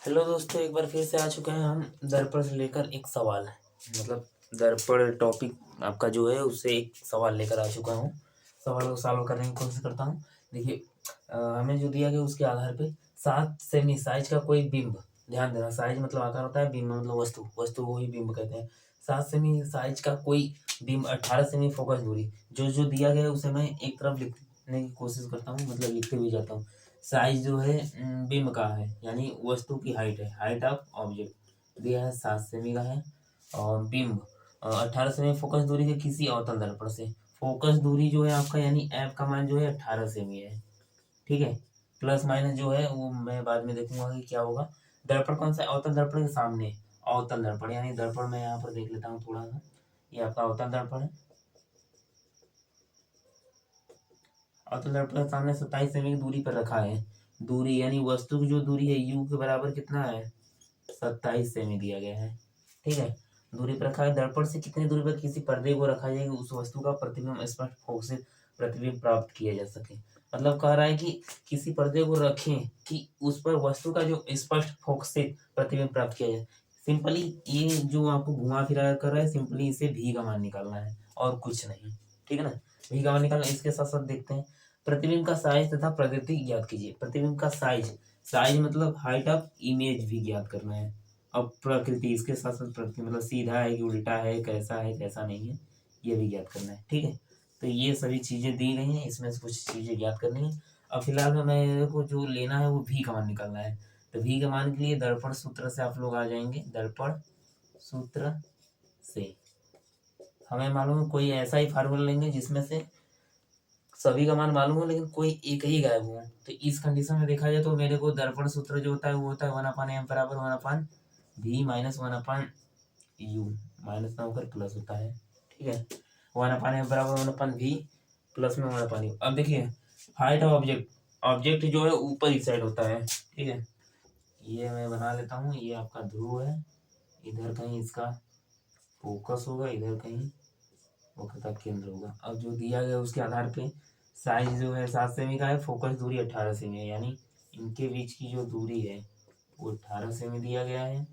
Hello दोस्तों, एक बार फिर से आ चुके हैं हम दर्पण से लेकर एक सवाल। मतलब दर्पण टॉपिक आपका जो है उससे एक सवाल लेकर आ चुका हूँ। सवाल को सॉल्व करने की कोशिश करता हूँ। देखिए, हमें जो दिया गया उसके आधार पे 7 सेमी साइज का कोई बिंब, ध्यान देना, साइज मतलब आकार होता है, बिंब मतलब वस्तु, वस्तु को ही बिंब कहते हैं। 7 सेमी साइज का कोई बिंब 18 सेमी फोकस दूरी, जो जो दिया गया है उसे मैं एक तरफ लिखने की कोशिश करता हूँ, मतलब लिखते हुए जाता हूँ। साइज जो है बिंब का है, यानी वस्तु की हाइट है, हाइट ऑफ ऑब्जेक्ट दिया है 7 सेमी का है। और बिंब 18 सेमी फोकस दूरी के किसी अवतल दर्पण से। फोकस दूरी जो है आपका, यानी एफ का मान जो है 18 सेमी है। ठीक है, प्लस माइनस जो है वो मैं बाद में देखूंगा कि क्या होगा। दर्पण कौन सा? अवतल दर्पण के सामने। अवतल दर्पण यानी दर्पण मैं यहाँ पर देख लेता हूँ थोड़ा सा। ये आपका अवतल दर्पण है। अवतल दर्पण के सामने 27 सेमी की दूरी पर रखा है। दूरी यानी वस्तु की जो दूरी है यू के बराबर कितना है? 27 सेमी दिया गया है। ठीक है, दूरी पर रखा है। दर्पण से कितनी दूरी पर किसी पर्दे को रखा जाए कि उस वस्तु का प्रतिबिंब स्पष्ट फोकसित प्रतिबिंब प्राप्त किया जा सके। मतलब कह रहा है कि किसी पर्दे को रखें कि उस पर वस्तु का जो स्पष्ट फोकसित प्रतिबिंब प्राप्त किया जाए। सिंपली ये जो आपको घुमा फिरा कर रहा है, सिंपली इसे भी का मान निकालना है और कुछ नहीं। ठीक है ना, भी का मान निकालना। इसके साथ साथ देखते हैं प्रतिबिंब का साइज तथा प्रकृति ज्ञात कीजिए। प्रतिबिंब का साइज, साइज मतलब हाइट ऑफ इमेज भी ज्ञात करना है। अब प्रकृति, इसके साथ साथ प्रकृति मतलब सीधा है कि उल्टा है, कैसा है कैसा नहीं है, ये भी ज्ञात करना है। ठीक है, तो ये सभी चीजें दी गई हैं, इसमें से कुछ चीजें ज्ञात करनी है। अब फिलहाल में मेरे को जो लेना है वो भी का मान निकालना है। तो भी का मान के लिए दर्पण सूत्र से आप लोग आ जाएंगे। दर्पण सूत्र से हमें मालूम है, कोई ऐसा ही फार्मूला लेंगे जिसमें से सभी का मान मालूम हो लेकिन कोई एक ही गायब हो। तो इस कंडीशन में देखा जाए तो मेरे को दर्पण सूत्र जो होता है वो होता है 1/m बराबर 1/v माइनस 1/u, माइनस ना होकर प्लस होता है। ठीक है, 1/m बराबर 1/v प्लस में 1/u। अब देखिए, हाइट ऑफ ऑब्जेक्ट, ऑब्जेक्ट जो है ऊपर इस साइड होता है। ठीक है, ये मैं बना लेता हूँ। ये आपका ध्रुव है, इधर कहीं इसका फोकस होगा, इधर कहीं वक्र का केंद्र होगा। अब जो दिया गया उसके आधार पे साइज जो है 7 सेमी का है, फोकस दूरी 18 सेमी है, यानी इनके बीच की जो दूरी है वो 18 सेमी दिया गया है।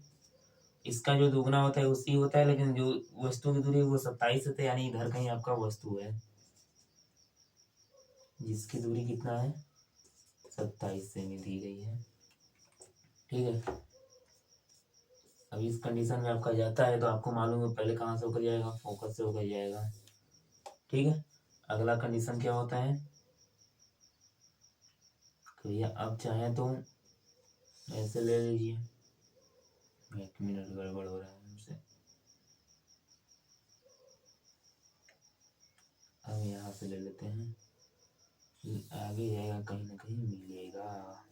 इसका जो दुगना होता है उसी होता है, लेकिन जो वस्तु की दूरी है वो 27 है, यानी इधर कहीं आपका वस्तु है जिसकी दूरी कितना है? 27 सेमी दी गई है। ठीक है, अब इस कंडीशन में आपका जाता है तो आपको मालूम है पहले कहाँ से होकर जाएगा? फोकस से होकर जाएगा। ठीक है, अगला कंडीशन क्या होता है? तो भैया अब चाहे तो ऐसे ले लीजिए। 1 मिनट, गड़बड़ हो रहा है हमसे। अब यहाँ से ले लेते हैं, आगे जाएगा कहीं ना कहीं मिलेगा।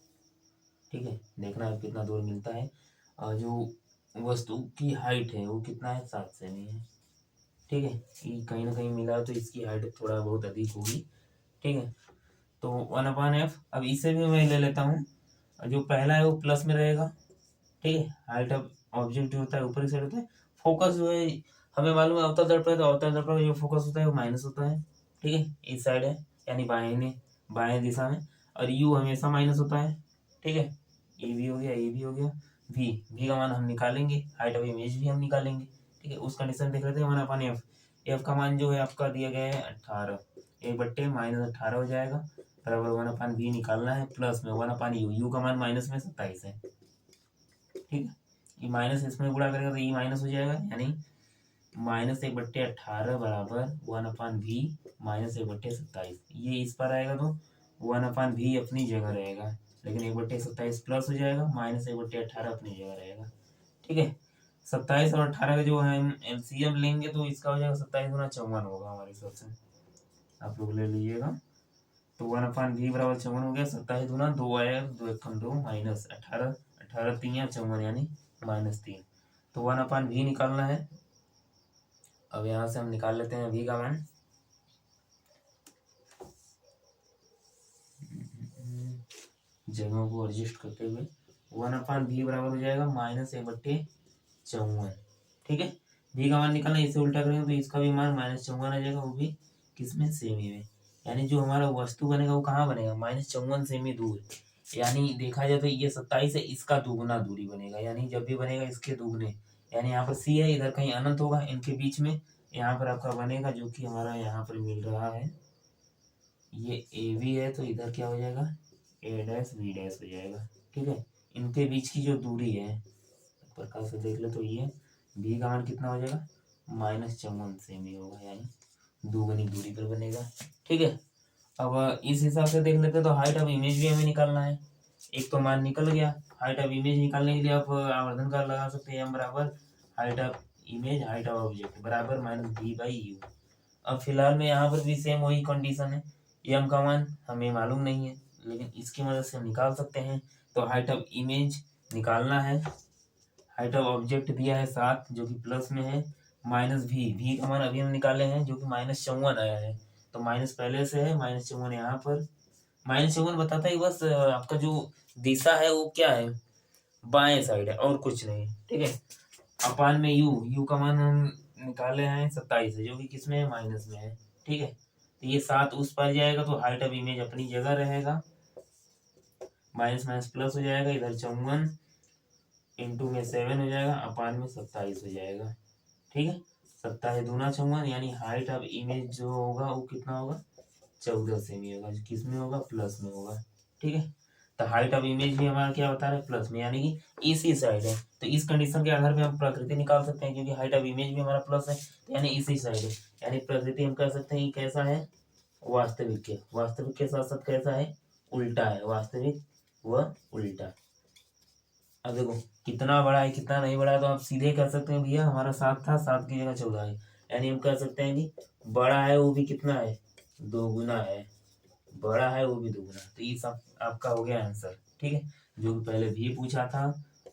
ठीक है, देखना है कितना दूर मिलता है। और जो वस्तु की हाइट है वो कितना है? 7 सेमी है। ठीक है, ये कहीं ना कहीं मिला तो इसकी हाइट थोड़ा बहुत अधिक होगी। ठीक है, तो 1/f। अब इसे भी मैं ले लेता हूँ, जो पहला है वो प्लस में रहेगा। ठीक है, हाइट ऑफ ऑब्जेक्ट जो होता है ऊपर की साइड होता है। फोकस जो है हमें मालूम है अवतल दर्पण है, तो अवतल दर्पण का जो फोकस होता है वो माइनस होता है। ठीक है, इस साइड है यानी बाएं दिशा में, और यू हमेशा माइनस होता है। ठीक है, ये भी हो गया, ये भी हो गया। भी का मान हम निकालेंगे, हाइट ऑफ इमेज भी हम निकालेंगे। ठीक है, उस कंडीशन देख लेते हैं 1/f। एफ का मान जो है आपका दिया गया है 18, 1/-18 हो जाएगा, बराबर 1/v निकालना है, प्लस में 1/u, यू का मान माइनस में 27 है। ठीक है, ये माइनस इसमें गुणा करेगा तो ये माइनस हो जाएगा, यानी -1/18 बराबर 1/v माइनस 1/27। ये इस पर आएगा तो 1/v अपनी जगह रहेगा, लेकिन 1/27 प्लस हो जाएगा, -1/18 अपनी जगह रहेगा। ठीक है, 27 और 18 का जो है हम एलसीएम लेंगे तो इसका हो जाएगा 27 गुना 54 होगा हमारे हिसाब से। आप लोग ले लीजिएगा, तो 1/v बराबर 54 हो गया। 27 गुना 2 आएगा, 2 1 2 माइनस 18, 18 3 या 54 यानी -3। तो 1/v निकालना है। अब यहाँ से हम निकाल लेते हैं v का मान। जगहों को एडजस्ट करते हुए 1/v बराबर हो जाएगा -1/54। ठीक है, v का मान निकालना, इसे उल्टा करेंगे तो इसका भी मान -54 आ जाएगा, वो भी किसमें? सेमी में। यानी जो हमारा वस्तु बनेगा वो कहाँ बनेगा? -54 सेमी दूर। यानी देखा जाए तो ये 27 है, इसका दुगुना दूरी बनेगा, यानी जब भी बनेगा इसके दुगने, यानी यहाँ पर सी है, इधर कहीं अनंत होगा इनके बीच में, यहाँ पर आपका बनेगा जो कि हमारा यहाँ पर मिल रहा है, ये ए बी है, तो इधर क्या हो जाएगा ए डैश बी डैश हो जाएगा। ठीक है, इनके बीच की जो दूरी है प्रकार से देख ले तो ये बी का मान कितना हो जाएगा -54 सेमी होगा, यानी दुगनी दूरी पर बनेगा। ठीक है, अब इस हिसाब से देख लेते तो हाइट ऑफ इमेज भी हमें निकालना है। एक तो मान निकल गया, हाइट ऑफ इमेज निकालने के लिए आप आवर्धन का लगा सकते हैं, एम बराबर height of image height of object बराबर -b/u। अब फिलहाल में यहाँ पर भी सेम वही कंडीशन है, एम का मान हमें मालूम नहीं है, लेकिन इसकी मदद से हम निकाल सकते हैं। तो हाइट ऑफ इमेज निकालना है, हाइट ऑफ ऑब्जेक्ट दिया है 7 जो कि प्लस में है, -v का मान अभी हम निकाले हैं जो कि -54 आया है, तो माइनस पहले से है, -54 यहाँ पर, -54 बताता है बस आपका जो दिशा है वो क्या है, बाएं साइड है और कुछ नहीं। ठीक है, अपान में u का मान हम निकाले हैं 27 है जो कि किसमें है माइनस में है। ठीक है, तो ये 7 उस पर जाएगा तो हाइट ऑफ इमेज अपनी जगह रहेगा, माइनस माइनस प्लस हो जाएगा, इधर 54 इंटू में 7 हो जाएगा, अपान में 27 हो जाएगा। ठीक है, 27 दूना 54, यानी हाइट ऑफ इमेज जो होगा वो कितना होगा 14 सेमी होगा, जो किस में होगा प्लस में होगा। ठीक है, तो हाइट ऑफ इमेज भी हमारा क्या बता रहा है प्लस में, यानी कि इसी साइड है, तो इस कंडीशन के आधार पे हम प्रकृति निकाल सकते हैं, क्योंकि हाइट ऑफ इमेज भी हमारा प्लस है, तो यानी इसी साइड है, यानी प्रकृति हम कह सकते हैं कैसा है वास्तविक के साथ साथ कैसा है उल्टा है, वास्तविक व उल्टा। अब देखो कितना बड़ा है कितना नहीं बड़ा है, तो आप सीधे कर सकते हैं भैया हमारा 7 था, 7 की जगह 14 है, यानी हम कह सकते हैं कि बड़ा है वो भी कितना है दोगुना है, बड़ा है वो भी दोगुना, तो ये सब आपका हो गया आंसर। ठीक है, जो कि पहले भी पूछा था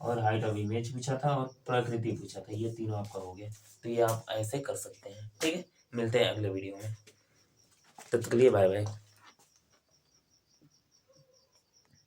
और हाइट ऑफ इमेज पूछा था और प्रकृति पूछा था, ये तीनों आपका हो गया, तो ये आप ऐसे कर सकते हैं। ठीक है, मिलते हैं अगले वीडियो में, तब तक के लिए बाय बाय।